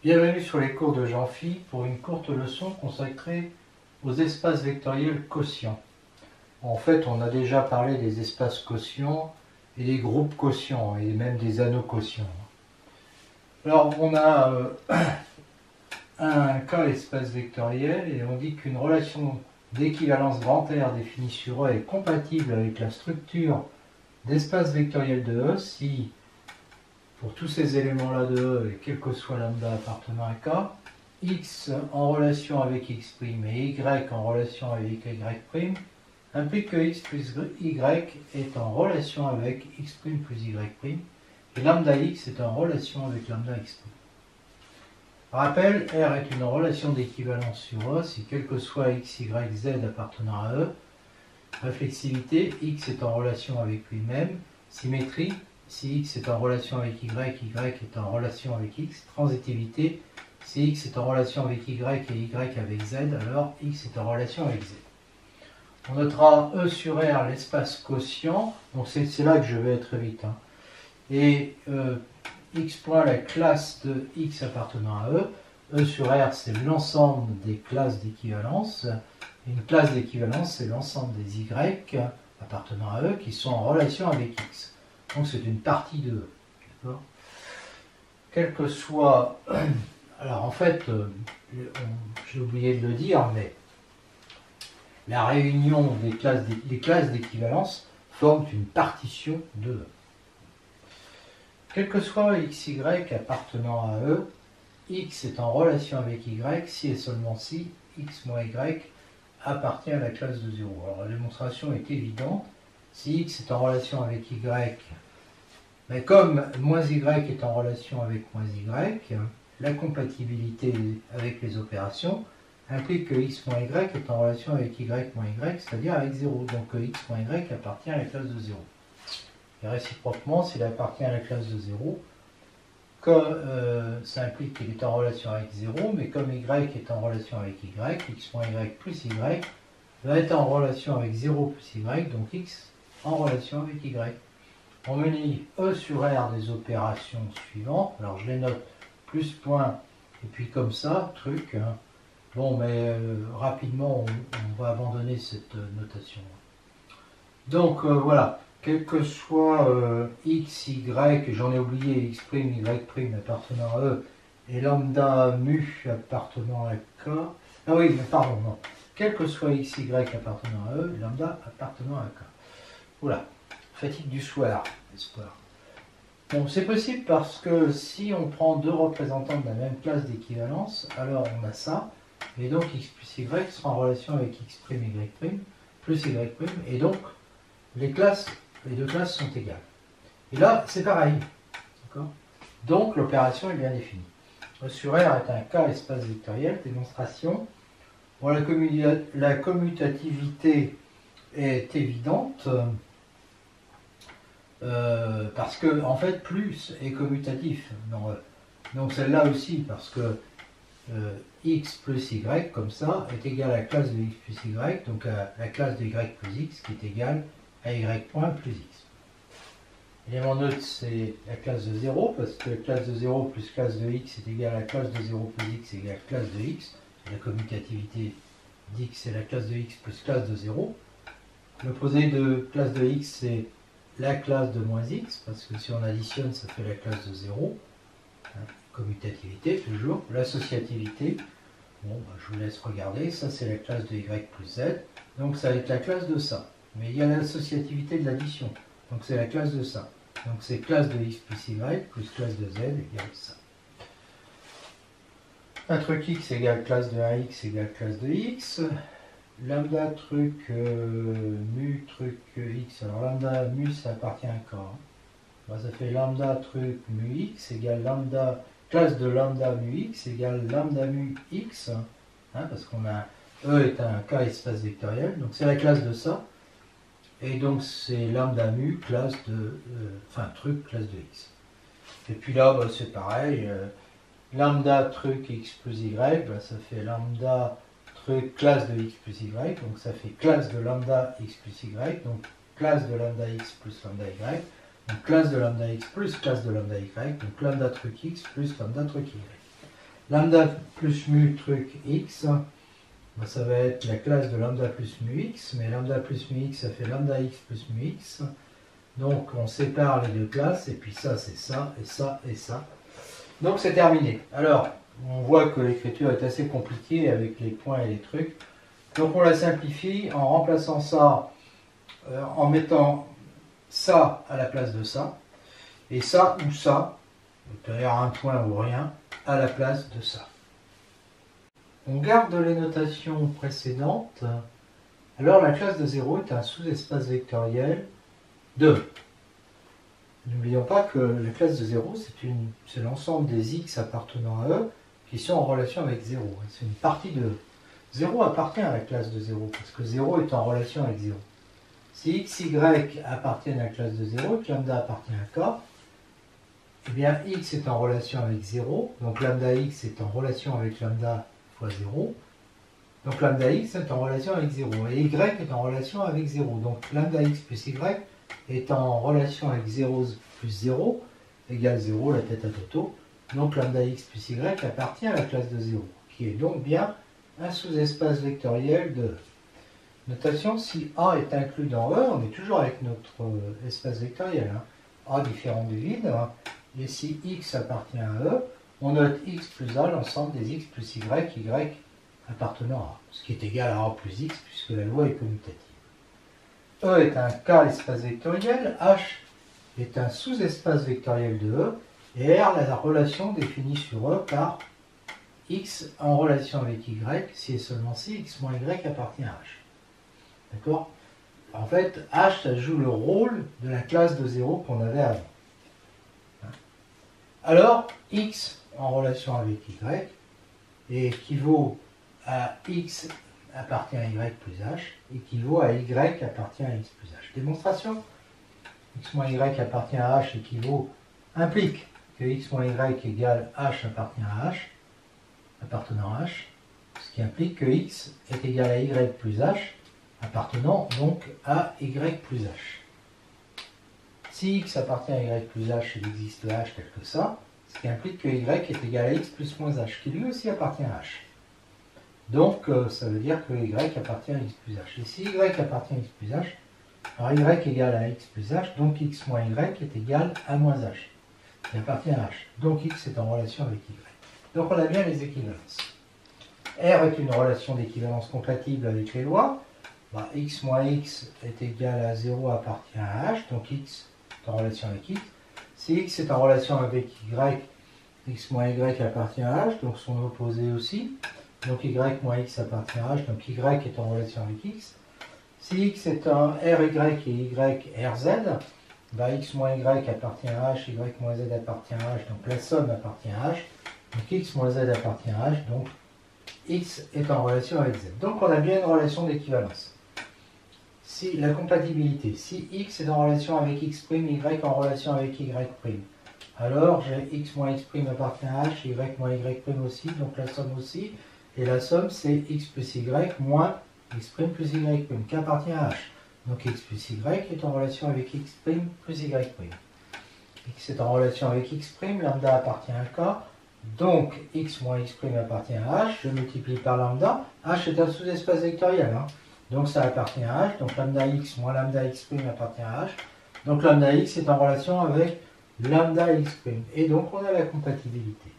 Bienvenue sur les cours de Jean-Phi pour une courte leçon consacrée aux espaces vectoriels quotients. En fait, on a déjà parlé des espaces quotients et des groupes quotients et même des anneaux quotients. Alors, on a un cas espace vectoriel et on dit qu'une relation d'équivalence grand R définie sur E est compatible avec la structure d'espace vectoriel de E si, pour tous ces éléments-là de E, et quel que soit lambda appartenant à K, x en relation avec x' et y en relation avec y' implique que x plus y est en relation avec x' plus y', et lambda x est en relation avec lambda x'. Rappel, R est une relation d'équivalence sur E si quel que soit x, y, z appartenant à E. Réflexivité, x est en relation avec lui-même. Symétrie, si x est en relation avec y, y est en relation avec x. Transitivité, si x est en relation avec y et y avec z, alors x est en relation avec z. On notera E sur R, l'espace quotient, donc c'est là que je vais être très vite. Et x point, la classe de x appartenant à E. E sur R, c'est l'ensemble des classes d'équivalence. Une classe d'équivalence, c'est l'ensemble des y appartenant à E qui sont en relation avec x. Donc c'est une partie de E. D'accord ? Quel que soit... Alors en fait, j'ai oublié de le dire, mais la réunion des classes d'équivalence forment une partition de E. Quel que soit xy appartenant à E, x est en relation avec y si et seulement si x moins y appartient à la classe de 0. Alors la démonstration est évidente. Si x est en relation avec y, mais comme moins y est en relation avec moins y, la compatibilité avec les opérations implique que x moins y est en relation avec y moins y, c'est-à-dire avec 0. Donc x moins y appartient à la classe de 0. Et réciproquement, s'il appartient à la classe de 0, ça implique qu'il est en relation avec 0, mais comme y est en relation avec y, x moins y plus y va être en relation avec 0 plus y, donc x en relation avec y. On menait E sur R des opérations suivantes. Alors je les note plus point, et puis comme ça, truc. Bon, mais rapidement, on va abandonner cette notation. Donc voilà, quel que soit x, y, j'en ai oublié, x', y' appartenant à E, et lambda mu appartenant à K. Ah oui, mais pardon, non. Quel que soit x, y appartenant à E, lambda appartenant à K. Voilà, fatigue du soir, espoir. Bon, c'est possible parce que si on prend deux représentants de la même classe d'équivalence, alors on a ça, et donc x plus y sera en relation avec x', y' plus y', et donc les deux classes sont égales. Et là, c'est pareil. Donc l'opération est bien définie. E sur R est un cas espace vectoriel, démonstration. Bon, la commutativité est évidente. Parce que en fait plus est commutatif dans E. Donc celle-là aussi parce que x plus y comme ça est égal à la classe de x plus y, donc à la classe de y plus x qui est égale à y point plus x. L'élément neutre c'est la classe de 0 parce que la classe de 0 plus classe de x est égale à la classe de 0 plus x égale à la classe de x. La commutativité d'x c'est la classe de x plus classe de 0. L'opposé de classe de x c'est la classe de moins x, parce que si on additionne, ça fait la classe de 0. Commutativité, toujours. L'associativité, bon, je vous laisse regarder. Ça, c'est la classe de y plus z. Donc, ça va être la classe de ça. Mais il y a l'associativité de l'addition. Donc, c'est la classe de ça. Donc, c'est classe de x plus y plus classe de z égale ça. Un truc x égale classe de 1x égale classe de x. Lambda truc mu truc x. Alors lambda mu ça appartient à K. Alors, ça fait lambda truc mu x égale lambda classe de lambda mu x égale lambda mu x. Parce qu'on a E est un K espace vectoriel. Donc c'est la classe de ça. Et donc c'est lambda mu classe de truc classe de x. Et puis là bah, c'est pareil. Lambda truc x plus y, bah, ça fait lambda truc classe de x plus y, donc ça fait classe de lambda x plus y, donc classe de lambda x plus lambda y, donc classe de lambda x plus classe de lambda y, donc lambda truc x plus lambda truc y. Lambda plus mu truc x, ben, ça va être la classe de lambda plus mu x, mais lambda plus mu x, ça fait lambda x plus mu x. Donc on sépare les deux classes, et puis ça c'est ça, et ça, et ça. Donc c'est terminé. Alors, on voit que l'écriture est assez compliquée avec les points et les trucs. Donc on la simplifie en remplaçant ça, en mettant ça à la place de ça, et ça ou ça, c'est-à-dire un point ou rien, à la place de ça. On garde les notations précédentes. Alors la classe de 0 est un sous-espace vectoriel de... N'oublions pas que la classe de 0, c'est l'ensemble des x appartenant à E qui sont en relation avec 0. C'est une partie de 0 appartient à la classe de 0, parce que 0 est en relation avec 0. Si x, y appartiennent à la classe de 0 et que lambda appartient à k, eh bien x est en relation avec 0, donc lambda x est en relation avec lambda fois 0, donc lambda x est en relation avec 0, et y est en relation avec 0, donc lambda x plus y est en relation avec 0 plus 0, égale 0, la tête à Toto, donc lambda x plus y appartient à la classe de 0, qui est donc bien un sous-espace vectoriel de... Notation, si A est inclus dans E, on est toujours avec notre espace vectoriel, hein. A différent du vide, hein. Et si x appartient à E, on note x plus A, l'ensemble des x plus y appartenant à A, ce qui est égal à A plus x, puisque la loi est commutative. E est un K-espace vectoriel, H est un sous-espace vectoriel de E, et R la relation définie sur E par x en relation avec y, si et seulement si x moins y appartient à H. D'accord? En fait, H, ça joue le rôle de la classe de 0 qu'on avait avant. Alors, x en relation avec y équivaut à x appartient à y plus h, équivaut à y appartient à x plus h. Démonstration. X moins y appartient à h implique que x moins y égale h appartient à h, appartenant à h, ce qui implique que x est égal à y plus h, appartenant donc à y plus h. Si x appartient à y plus h, il existe h tel que ça, ce qui implique que y est égal à x plus moins h, qui lui aussi appartient à h. Donc ça veut dire que y appartient à x plus h. Et si y appartient à x plus h, alors y égale à x plus h, donc x moins y est égal à moins h, qui appartient à h. Donc x est en relation avec y. Donc on a bien les équivalences. R est une relation d'équivalence compatible avec les lois. Bah, x moins x est égal à 0 appartient à h, donc x est en relation avec x. Si x est en relation avec y, x moins y appartient à h, donc son opposé aussi. Donc y moins x appartient à h, donc y est en relation avec x. Si x est un ry et y rz, bah, x moins y appartient à h, y moins z appartient à h, donc la somme appartient à h. Donc x moins z appartient à h, donc x est en relation avec z. Donc on a bien une relation d'équivalence. Si la compatibilité, si x est en relation avec x', y en relation avec y', alors j'ai x moins x' appartient à h, y moins y' aussi, donc la somme aussi, et la somme c'est x plus y moins x' plus y', qui appartient à h. Donc x plus y est en relation avec x' plus y'. X est en relation avec x', lambda appartient à k, donc x moins x' appartient à h, je multiplie par lambda, h est un sous-espace vectoriel, hein. Donc ça appartient à h, donc lambda x moins lambda x' appartient à h. Donc lambda x est en relation avec lambda x'. Et donc on a la compatibilité.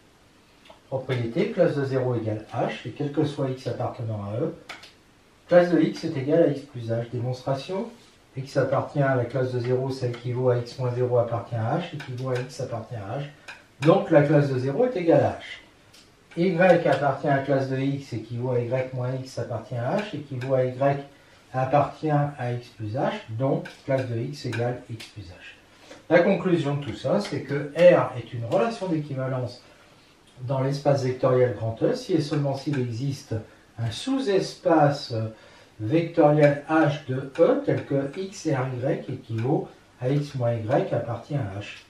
Propriété, classe de 0 égale h, et quel que soit x appartenant à E, classe de x est égale à x plus h. Démonstration, x appartient à la classe de 0, ça équivaut à x moins 0 appartient à h, équivaut à x appartient à h. Donc la classe de 0 est égale à h. Y appartient à la classe de x, équivaut à y moins x appartient à h, équivaut à y appartient à x plus h, donc classe de x égale x plus h. La conclusion de tout ça, c'est que R est une relation d'équivalence dans l'espace vectoriel grand E, si et seulement s'il existe un sous-espace vectoriel H de E, tel que x et y équivaut à x moins y appartient à h.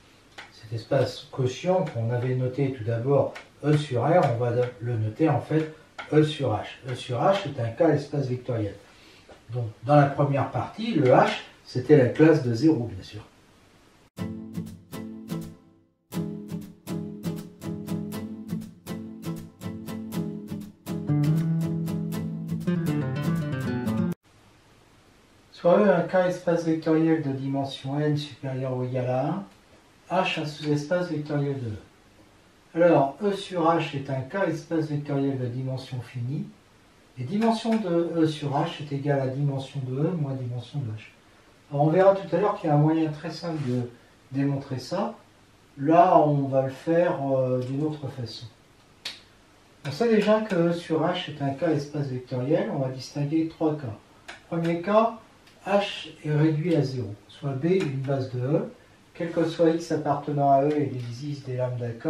Cet espace quotient qu'on avait noté tout d'abord E sur R, on va le noter en fait E sur H. E sur H est un cas espace vectoriel. Donc dans la première partie, le H, c'était la classe de 0 bien sûr. Soit E un K espace vectoriel de dimension n supérieure ou égale à 1, H un sous-espace vectoriel de E. Alors, E sur H est un K espace vectoriel de dimension finie, et dimension de E sur H est égale à dimension de E moins dimension de H. Alors, on verra tout à l'heure qu'il y a un moyen très simple de démontrer ça. Là, on va le faire d'une autre façon. On sait déjà que E sur H est un K espace vectoriel, on va distinguer trois cas. Premier cas, H est réduit à 0, soit B une base de E, quel que soit x appartenant à E, il existe des lambda K,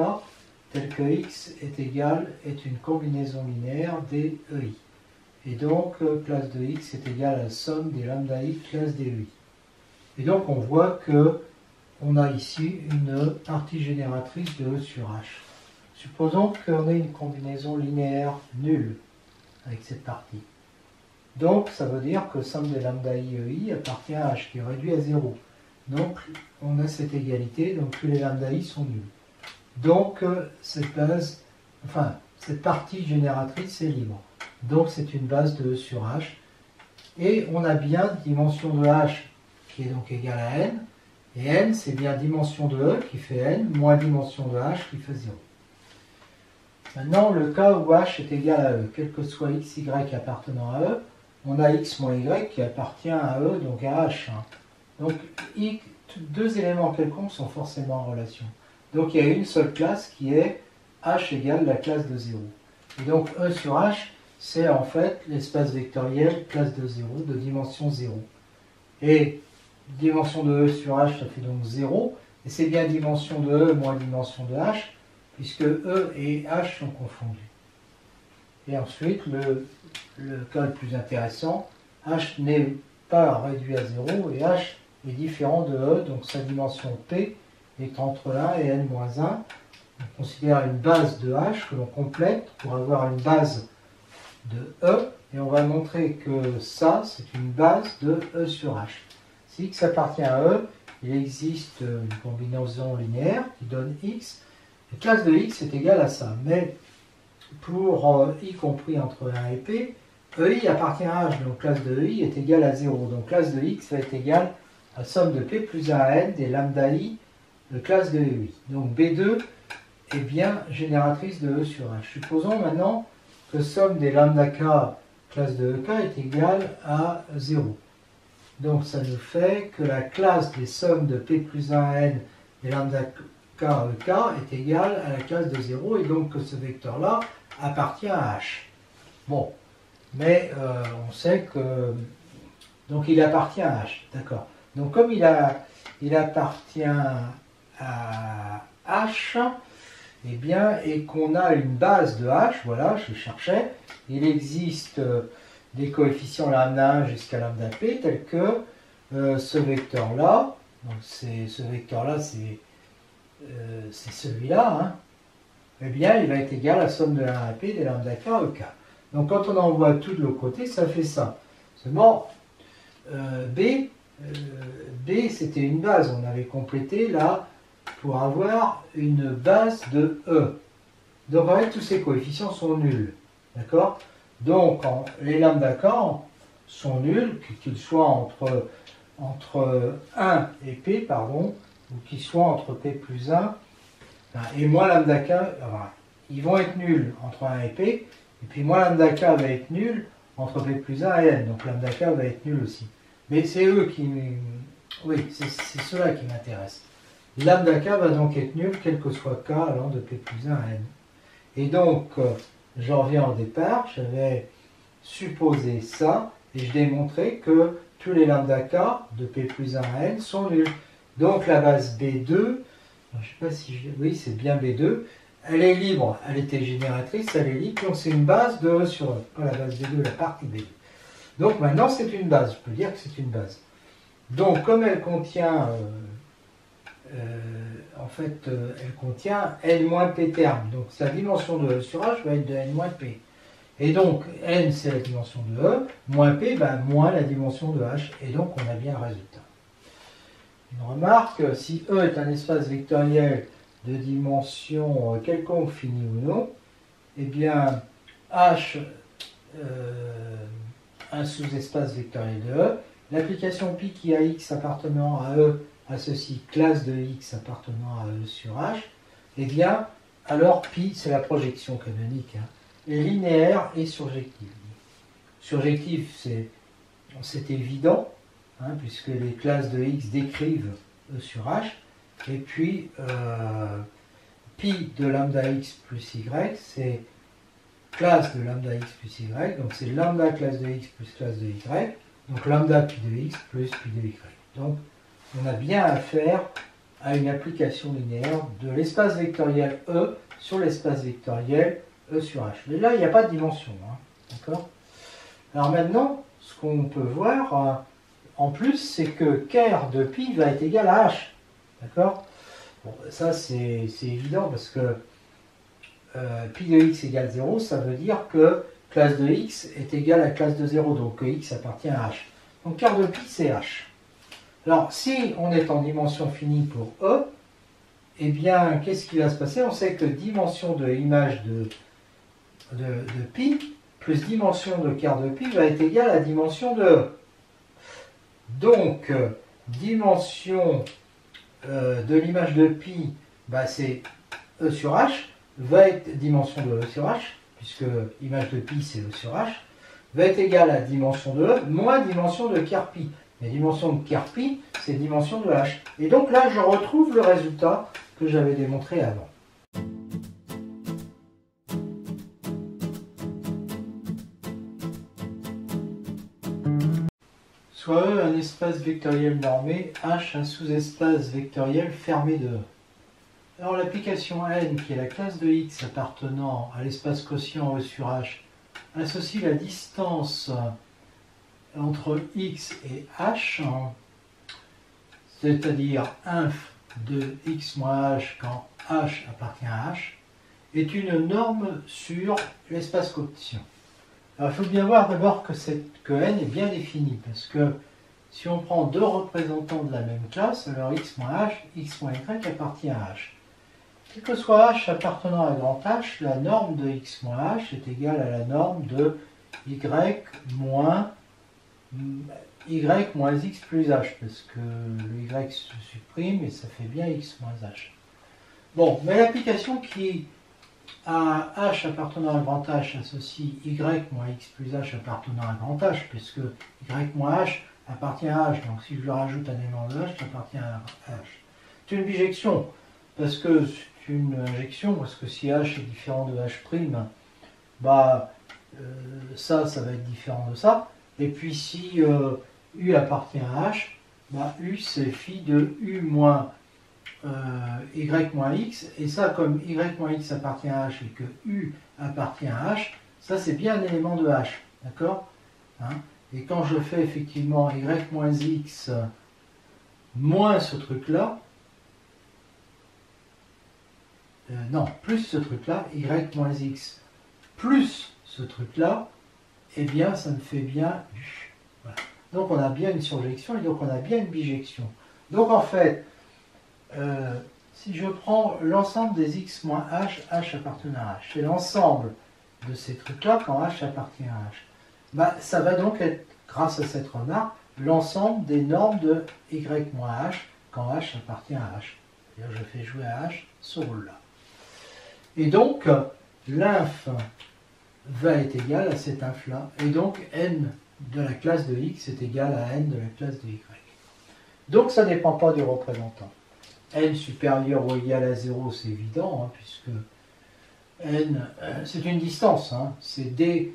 tel que x est une combinaison linéaire des EI. Et donc, classe de x est égale à la somme des lambda I classe des EI. Et donc, on voit que on a ici une partie génératrice de E sur H. Supposons qu'on ait une combinaison linéaire nulle avec cette partie. Donc, ça veut dire que somme des lambda I EI appartient à H, qui est réduit à 0. Donc, on a cette égalité, donc tous les lambda I sont nuls. Donc, cette partie génératrice est libre. Donc, c'est une base de E sur H. Et on a bien dimension de H qui est donc égale à n. Et n, c'est bien dimension de E qui fait n, moins dimension de H qui fait 0. Maintenant, le cas où H est égal à E, quel que soit x, y appartenant à E, on a x moins y qui appartient à E, donc à H. Donc, deux éléments quelconques sont forcément en relation. Donc, il y a une seule classe qui est H égale la classe de 0. Et donc, E sur H, c'est en fait l'espace vectoriel classe de 0, de dimension 0. Et dimension de E sur H, ça fait donc 0. Et c'est bien dimension de E moins dimension de H, puisque E et H sont confondus. Et ensuite, le cas le plus intéressant, H n'est pas réduit à 0, et H est différent de E, donc sa dimension P est entre 1 et n-1. On considère une base de H que l'on complète pour avoir une base de E, et on va montrer que ça, c'est une base de E sur H. Si x appartient à E, il existe une combinaison linéaire qui donne x. La classe de x est égale à ça. Mais pour i compris entre 1 et p, EI appartient à h, donc classe de EI est égale à 0. Donc classe de x va être égale à somme de p plus 1 à n des lambda i de classe de EI. Donc B2 est bien génératrice de E sur H. Supposons maintenant que somme des lambda k classe de EK est égale à 0. Donc ça nous fait que la classe des sommes de p plus 1 à n des lambda k EK est égale à la classe de 0, et donc que ce vecteur-là appartient à H. Bon, mais on sait que... Donc il appartient à H, d'accord. Donc comme il appartient à H, eh bien, et qu'on a une base de H, voilà, je cherchais, il existe des coefficients lambda 1 jusqu'à lambda p, tels que ce vecteur-là, donc ce vecteur-là, c'est celui-là, hein, eh bien, il va être égal à la somme de la 1 à p des lambda k EK. Donc quand on envoie tout de l'autre côté, ça fait ça. Seulement, B, c'était une base, on avait complété là pour avoir une base de E. Donc en fait, tous ces coefficients sont nuls. D'accord? Donc les lambda k sont nuls, qu'ils soient entre 1 et p, pardon, ou qu'ils soient entre p plus 1 et moins lambda k. Enfin, ils vont être nuls entre 1 et p, et puis moins lambda k va être nul entre p plus 1 et n. Donc lambda k va être nul aussi. Mais c'est eux qui... Oui, c'est ceux-là qui m'intéressent. Lambda k va donc être nul, quel que soit k allant de p plus 1 à n. Et donc, j'en reviens au départ, j'avais supposé ça, et je démontrais que tous les lambda k de p plus 1 à n sont nuls. Donc la base B2, je ne sais pas si oui, c'est bien B2, elle est libre, elle était génératrice, elle est libre, donc c'est une base de E sur E, pas la base B2, la partie B2. Donc maintenant c'est une base, je peux dire que c'est une base. Donc comme elle contient, elle contient n-p termes, donc sa dimension de E sur H va être de n-p. Et donc n c'est la dimension de E, moins p, moins la dimension de H, et donc on a bien le résultat. Une remarque, si E est un espace vectoriel de dimension quelconque finie ou non, eh bien H, un sous-espace vectoriel de E, l'application pi qui a x appartenant à E associe classe de x appartenant à E sur H, eh bien, alors pi, c'est la projection canonique, hein, est linéaire et surjective. Surjective, c'est évident, hein, puisque les classes de x décrivent E sur H, et puis pi de lambda x plus y, c'est classe de lambda x plus y, donc c'est lambda classe de x plus classe de y, donc lambda pi de x plus pi de y. Donc on a bien affaire à une application linéaire de l'espace vectoriel E sur l'espace vectoriel E sur H. Mais là, il n'y a pas de dimension. Hein, d'accord ? Alors maintenant, ce qu'on peut voir en plus, c'est que ker de pi va être égal à H. D'accord ? Bon, ça, c'est évident parce que pi de x égale 0, ça veut dire que classe de x est égale à classe de 0, donc que x appartient à H. Donc ker de pi, c'est H. Alors, si on est en dimension finie pour E, eh bien, qu'est-ce qui va se passer? On sait que dimension de image de pi plus dimension de quart de pi va être égale à dimension de E. Donc, dimension de l'image de pi, bah, c'est E sur H, va être dimension de E sur H, puisque image de pi c'est E sur H, va être égale à dimension de E moins dimension de quart pi. La dimension de quart pi, c'est dimension de H. Et donc là, je retrouve le résultat que j'avais démontré avant. Soit E un espace vectoriel normé, H un sous-espace vectoriel fermé de E. Alors l'application N, qui est la classe de X appartenant à l'espace quotient E sur H, associe la distance entre X et H, c'est-à-dire inf de X moins H quand H appartient à H, est une norme sur l'espace quotient. Alors il faut bien voir d'abord que N est bien défini, parce que si on prend deux représentants de la même classe, alors X moins H, X moins Y appartient à H. Quel que soit H appartenant à grand H, la norme de X moins H est égale à la norme de Y moins X plus H, parce que le Y se supprime et ça fait bien X moins H. Bon, mais l'application qui à H appartenant à grand H associe Y moins X plus H appartenant à grand H, puisque Y moins H appartient à H, donc si je rajoute un élément de H, ça appartient à H. C'est une bijection, parce que c'est une injection, parce que si H est différent de H', bah, ça va être différent de ça. Et puis si U appartient à H, bah, U c'est phi de U moins Y moins X, et ça comme Y moins X appartient à H et que U appartient à H, ça c'est bien un élément de H, d'accord, hein? Et quand je fais effectivement Y moins X moins ce truc-là, non, plus ce truc-là, Y moins X plus ce truc-là, eh bien ça me fait bien U. Voilà. Donc on a bien une surjection et donc on a bien une bijection. Donc en fait, si je prends l'ensemble des X moins H, H appartenant à H, et l'ensemble de ces trucs-là quand H appartient à H, bah, ça va donc être, grâce à cette remarque, l'ensemble des normes de Y moins H quand H appartient à H. C'est-à-dire je fais jouer à H ce rôle-là. Et donc, l'inf va être égal à cet inf-là. Et donc, n de la classe de x est égal à n de la classe de y. Donc, ça ne dépend pas du représentant. N supérieur ou égal à 0, c'est évident, hein, puisque n, c'est une distance. Hein, c'est d.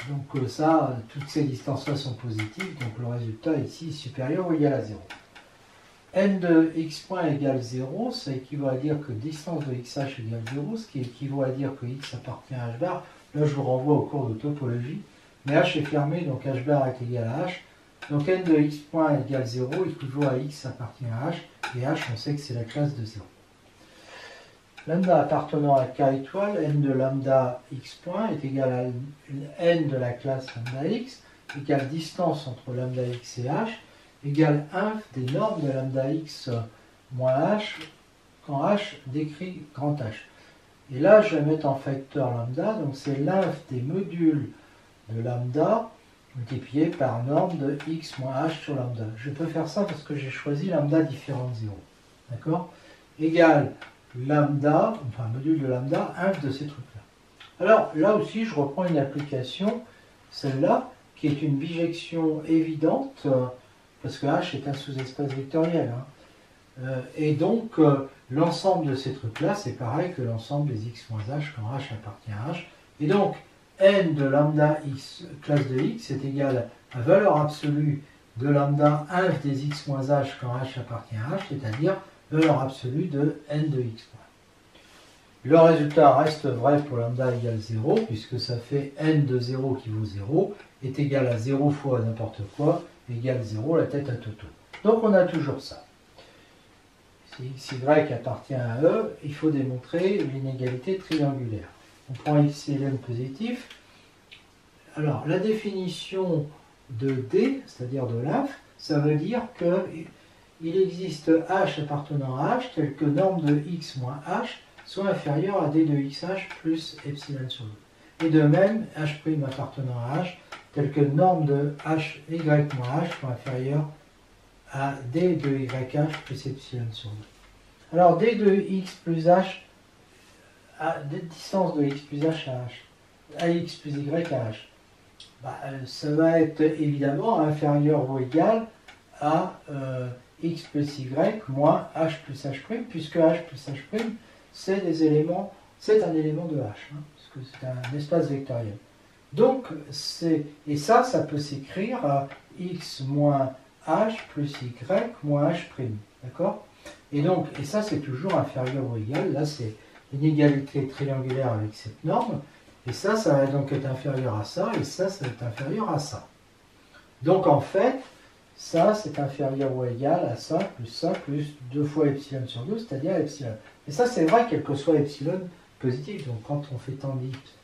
Donc, ça, toutes ces distances-là sont positives. Donc, le résultat ici est supérieur ou égal à 0. N de x point égale 0, ça équivaut à dire que distance de xh égale 0, ce qui équivaut à dire que x appartient à h bar. Là, je vous renvoie au cours de topologie. Mais h est fermé, donc h bar est égal à h. Donc n de x point égale 0 équivaut à x appartient à h. Et h, on sait que c'est la classe de 0. Lambda appartenant à k étoile, n de lambda x point est égal à n de la classe lambda x, égale distance entre lambda x et h, égale inf des normes de lambda x moins h quand h décrit grand H. Et là, je vais mettre en facteur lambda, donc c'est l'inf des modules de lambda multiplié par norme de x moins h sur lambda. Je peux faire ça parce que j'ai choisi lambda différent de 0. D'accord? Égale lambda, enfin module de lambda, inf de ces trucs-là. Alors là aussi, je reprends une application, celle-là, qui est une bijection évidente, parce que h est un sous-espace vectoriel. Et donc, l'ensemble de ces trucs-là, c'est pareil que l'ensemble des x moins h quand h appartient à h. Et donc, n de lambda x classe de x est égal à valeur absolue de lambda inf des x moins h quand h appartient à h, c'est-à-dire valeur absolue de n de x. Le résultat reste vrai pour lambda égale 0, puisque ça fait n de 0 qui vaut 0, est égal à 0 fois n'importe quoi, égale 0, la tête à Toto. Donc on a toujours ça. Si xy appartient à E, il faut démontrer l'inégalité triangulaire. On prend xln positif. Alors, la définition de D, c'est-à-dire de l'inf, ça veut dire qu'il existe h appartenant à h tel que norme de x moins h soit inférieure à d de xh plus epsilon sur 2. Et de même, h' appartenant à h tel que norme de hy moins h soit inférieure à d de yh plus epsilon sur 2. Alors d de x plus h, à distance de x plus h à x plus y à h, ça va être évidemment inférieur ou égal à x plus y moins h plus h', puisque h plus h' c'est un élément de h, parce que c'est un espace vectoriel. Donc, et ça peut s'écrire à x moins h plus y moins h', d'accord? Et donc, et ça c'est toujours inférieur ou égal, là c'est l'inégalité triangulaire avec cette norme, et ça va donc être inférieur à ça, et ça va être inférieur à ça. Donc en fait, ça c'est inférieur ou égal à ça, plus 2 fois epsilon sur 2, c'est-à-dire epsilon. Et ça c'est vrai quel que soit epsilon positif, donc quand on fait tendre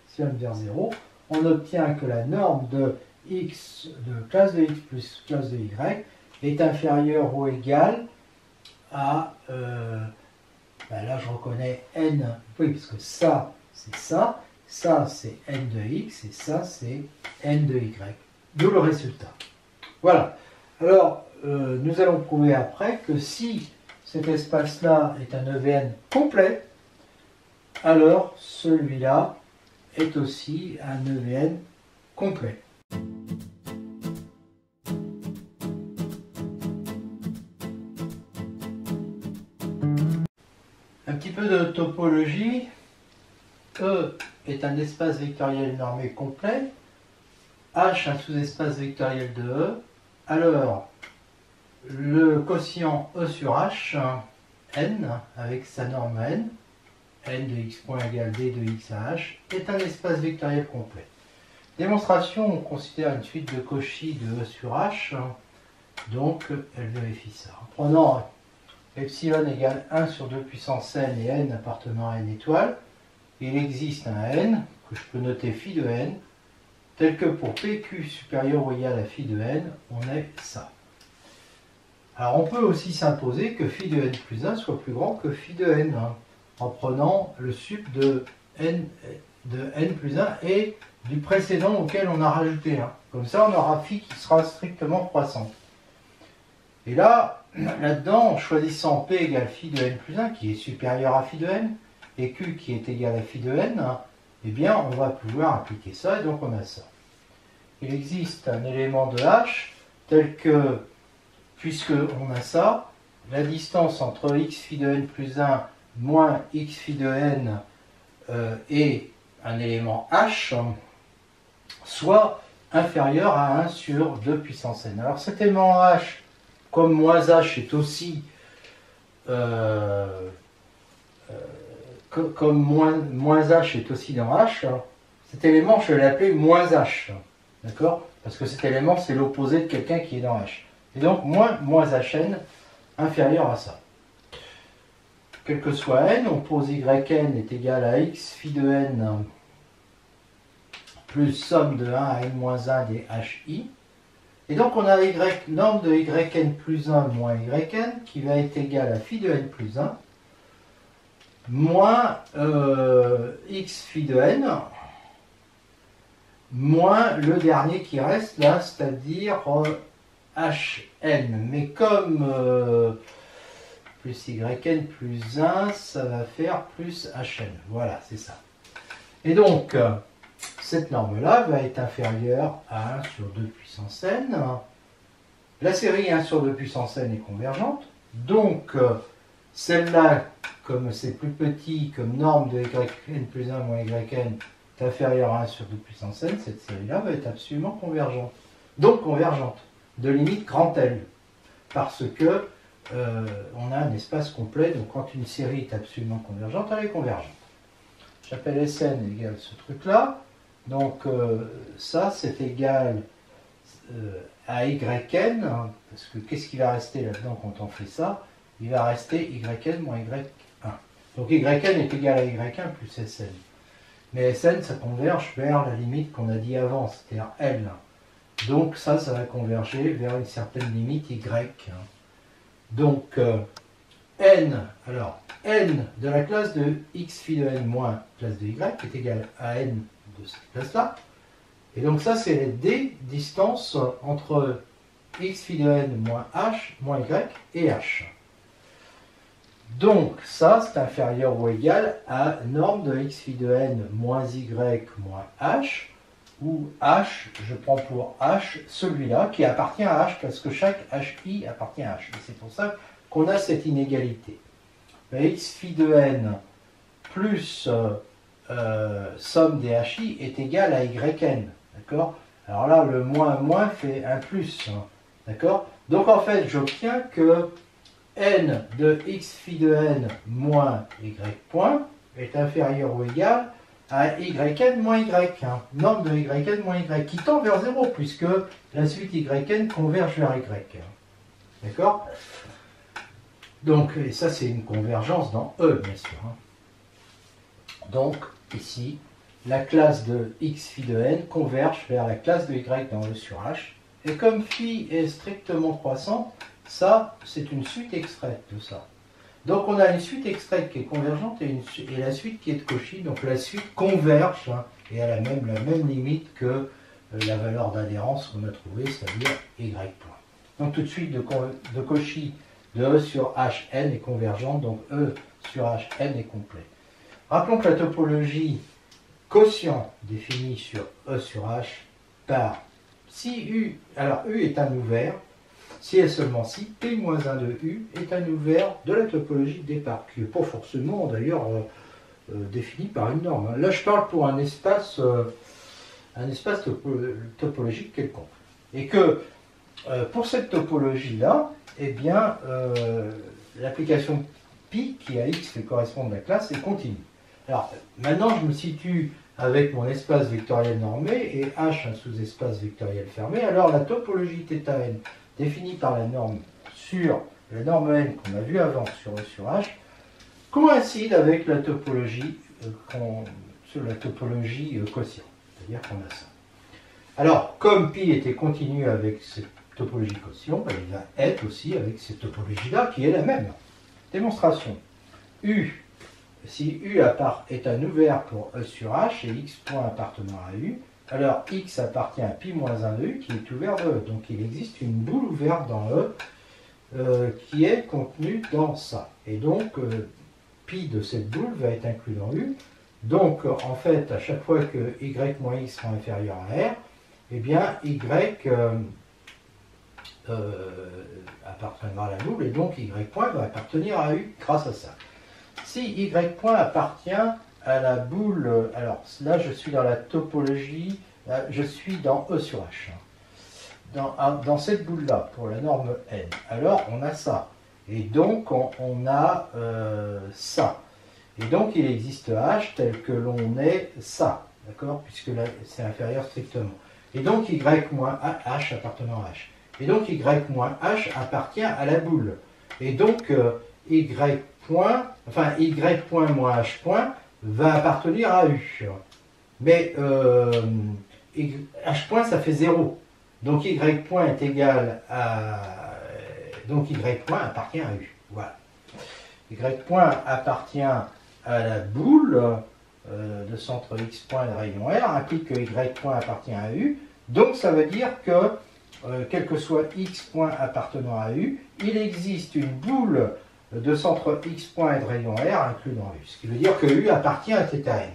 epsilon vers 0, on obtient que la norme de x, de classe de x plus classe de y, est inférieure ou égale à, là je reconnais n, oui, parce que ça c'est ça c'est n de x, et ça c'est n de y. D'où le résultat. Voilà. Alors, nous allons prouver après que si cet espace-là est un EVN complet, alors celui-là est aussi un EVN complet. Un petit peu de topologie. E est un espace vectoriel normé complet. H un sous-espace vectoriel de E. Alors, le quotient E sur H, n, avec sa norme n de x point égale d de x à h, est un espace vectoriel complet. Démonstration, on considère une suite de Cauchy de E sur H, donc elle vérifie ça. En prenant epsilon égale 1 sur 2 puissance n et n appartenant à n étoile, il existe un n, que je peux noter phi de n, tel que pour PQ supérieur ou égal à phi de n, on est ça. Alors on peut aussi s'imposer que phi de n plus 1 soit plus grand que phi de n, en prenant le sup de n plus 1 et du précédent auquel on a rajouté 1. Comme ça on aura phi qui sera strictement croissante. Et là-dedans, en choisissant P égale phi de n plus 1, qui est supérieur à phi de n, et Q qui est égal à phi de n, eh bien, on va pouvoir appliquer ça, et donc on a ça. Il existe un élément de H, tel que, puisque on a ça, la distance entre x phi de n plus 1 moins x phi de n est un élément H, soit inférieur à 1 sur 2 puissance n. Alors cet élément H, comme moins h est aussi comme moins h est aussi dans h, cet élément je vais l'appeler moins h, d'accord? Parce que cet élément c'est l'opposé de quelqu'un qui est dans h. Et donc moins hn inférieur à ça. Quel que soit n, on pose yn est égal à x phi de n plus somme de 1 à n moins 1 des hi. Et donc on a norme de yn plus 1 moins yn qui va être égal à phi de n plus 1 moins x phi de n moins le dernier qui reste là, c'est-à-dire hn. Mais comme plus yn plus 1, ça va faire plus hn. Voilà, c'est ça. Et donc, cette norme-là va être inférieure à 1 sur 2 puissance n. La série 1 sur 2 puissance n est convergente. Donc, celle-là, comme c'est plus petit, comme norme de yn plus 1 moins yn est inférieure à 1 sur 2 puissance n, cette série-là va être absolument convergente. Donc convergente, de limite grand L. Parce que on a un espace complet, donc quand une série est absolument convergente, elle est convergente. J'appelle Sn égale ce truc-là. Donc ça, c'est égal à yn, hein, parce que qu'est-ce qui va rester là-dedans quand on fait ça? Il va rester yn moins y1. Donc yn est égal à y1 plus Sn. Mais Sn, ça converge vers la limite qu'on a dit avant, c'est-à-dire L. Donc ça va converger vers une certaine limite y. Donc n, alors n de la classe de x phi de n moins classe de y est égal à n de cette classe-là. Et donc ça, c'est les d distances entre x phi de n moins h moins y et h. Donc ça, c'est inférieur ou égal à norme de x phi de n moins y moins h, où h, je prends pour h celui-là qui appartient à h, parce que chaque hi appartient à h. Et c'est pour ça qu'on a cette inégalité. X phi de n plus somme des hi est égal à yn. D'accord? Alors là, le moins fait un plus. D'accord? Donc en fait, j'obtiens que n de x phi de n moins y point est inférieur ou égal à yn moins y, norme de yn moins y, qui tend vers 0, puisque la suite yn converge vers y. D'accord? Donc, et ça c'est une convergence dans E, bien sûr. Donc, ici, la classe de x phi de n converge vers la classe de y dans E sur h, et comme phi est strictement croissante, ça, c'est une suite extraite de ça. Donc on a une suite extraite qui est convergente et la suite qui est de Cauchy. Donc la suite converge et elle a même la même limite que la valeur d'adhérence qu'on a trouvée, c'est-à-dire y point. Donc tout de suite de Cauchy de E sur Hn est convergente, donc E sur Hn est complet. Rappelons que la topologie quotient définie sur E sur H par si U, alors U est un ouvert, si et seulement si P-1 de U est un ouvert de la topologie de départ, qui n'est pas forcément d'ailleurs défini par une norme. Là je parle pour un espace topologique quelconque. Et que pour cette topologie-là, eh bien, l'application pi qui à x fait correspondre à la classe est continue. Alors maintenant je me situe avec mon espace vectoriel normé et H un sous-espace vectoriel fermé. Alors la topologie θn définie par la norme sur la norme n qu'on a vue avant sur E sur H coïncide avec la topologie quotient, c'est-à-dire qu'on a ça. Alors comme pi était continu avec cette topologie quotient, ben, il va être aussi avec cette topologie-là qui est la même. Démonstration. U, si U est un ouvert pour E sur H et x point appartenant à U, alors x appartient à pi-1 de U qui est ouvert de E. Donc il existe une boule ouverte dans E qui est contenue dans ça. Et donc pi de cette boule va être inclus dans U. Donc en fait, à chaque fois que y moins x sera inférieur à R, eh bien y appartiendra à la boule et donc y point va appartenir à U grâce à ça. Si y point appartient à la boule, alors là je suis dans la topologie, je suis dans E sur H, dans cette boule là pour la norme n, alors on a ça, et donc on a ça, et donc il existe H tel que l'on est ça, d'accord, puisque là c'est inférieur strictement, et donc y moins H appartenant à H, et donc y moins H appartient à la boule, et donc y point moins H point va appartenir à U. Mais H point ça fait 0. Donc Y point est égal à... Donc Y point appartient à U. Voilà. Y point appartient à la boule de centre X point et de rayon R implique que Y point appartient à U. Donc ça veut dire que, quel que soit X point appartenant à U, il existe une boule de centre X point et de rayon R inclus dans U. Ce qui veut dire que U appartient à θn.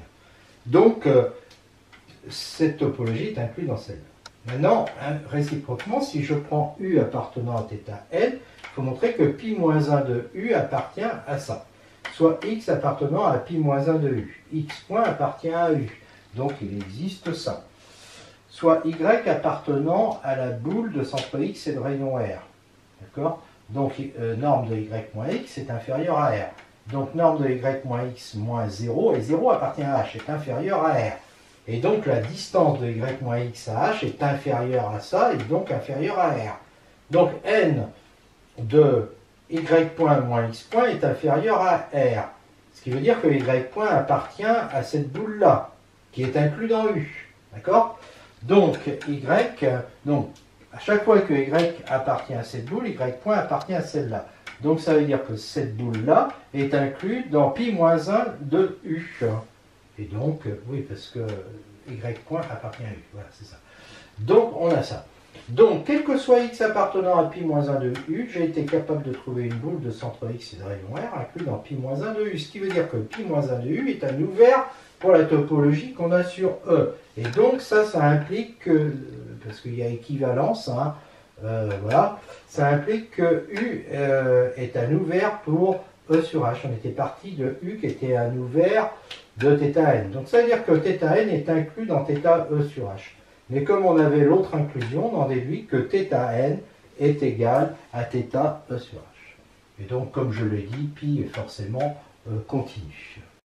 Donc cette topologie est incluse dans celle-là. Maintenant, réciproquement, si je prends U appartenant à θn, il faut montrer que pi-1 de U appartient à ça. Soit X appartenant à pi-1 de U. X point appartient à U. Donc il existe ça. Soit Y appartenant à la boule de centre X et de rayon R. D'accord? Donc norme de Y moins X est inférieure à R. Donc norme de Y moins X moins 0, et 0 appartient à H, est inférieur à R. Et donc la distance de Y moins X à H est inférieure à ça, et donc inférieure à R. Donc N de Y point moins X point est inférieur à R. Ce qui veut dire que Y point appartient à cette boule-là, qui est inclus dans U. D'accord? Donc à chaque fois que Y appartient à cette boule, Y point appartient à celle-là. Donc ça veut dire que cette boule-là est inclue dans pi-1 de U. Et donc, oui, parce que Y point appartient à U. Voilà, c'est ça. Donc on a ça. Donc, quel que soit X appartenant à pi-1 de U, j'ai été capable de trouver une boule de centre X et de rayon R inclus dans pi-1 de U. Ce qui veut dire que pi-1 de U est un ouvert pour la topologie qu'on a sur E. Et donc ça implique que, parce qu'il y a équivalence, hein, voilà, ça implique que U est un ouvert pour E sur H. On était parti de U qui était un ouvert de θn. Donc ça veut dire que θn est inclus dans θe sur H. Mais comme on avait l'autre inclusion, on en déduit que θn est égal à θe sur H. Et donc, comme je l'ai dit, pi est forcément continu.